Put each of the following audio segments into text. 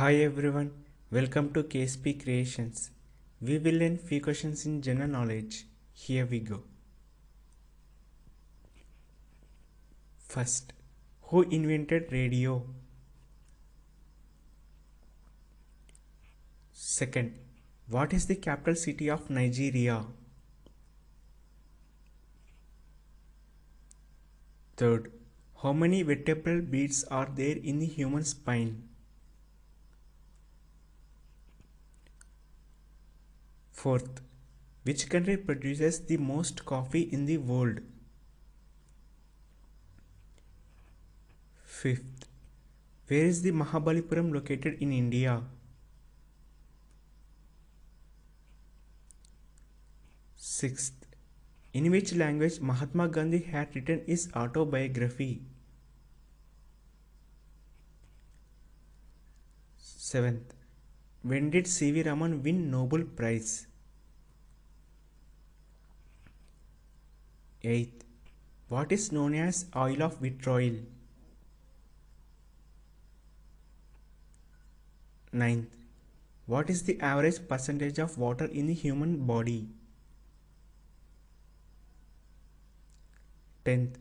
Hi everyone, welcome to KSP Creations. We will learn few questions in general knowledge. Here we go. First, who invented radio? Second, what is the capital city of Nigeria? Third, how many vertebral beats are there in the human spine? Fourth, which country produces the most coffee in the world? Fifth, where is the Mahabalipuram located in India? Sixth, in which language Mahatma Gandhi had written his autobiography? Seventh, when did C.V. Raman win Nobel Prize? Eighth, what is known as oil of vitriol? Ninth, what is the average percentage of water in the human body? 10th,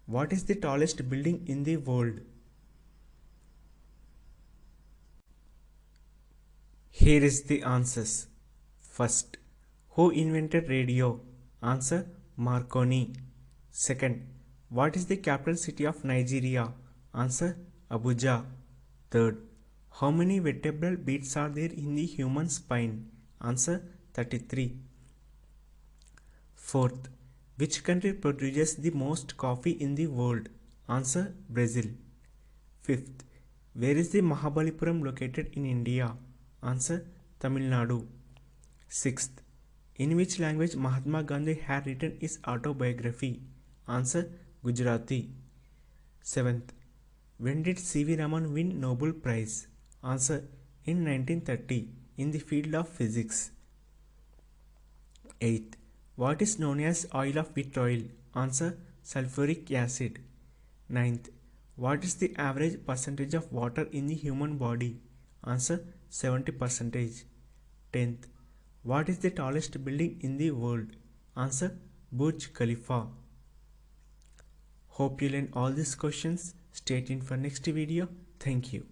what is the tallest building in the world? Here is the answers. First, who invented radio? Answer, Marconi. Second, what is the capital city of Nigeria? Answer, Abuja. Third, how many vertebral beats are there in the human spine? Answer, 33. Fourth, which country produces the most coffee in the world? Answer, Brazil. Fifth, where is the Mahabalipuram located in India? Answer, Tamil Nadu. Sixth, in which language Mahatma Gandhi had written his autobiography? Answer, Gujarati. Seventh, when did C.V. Raman win Nobel Prize? Answer, in 1930 in the field of physics. Eighth, what is known as oil of vitriol? Answer, sulfuric acid. Ninth, what is the average percentage of water in the human body? Answer, 70%. 10th, what is the tallest building in the world? Answer, Burj Khalifa. Hope you learn all these questions. Stay tuned for next video. Thank you.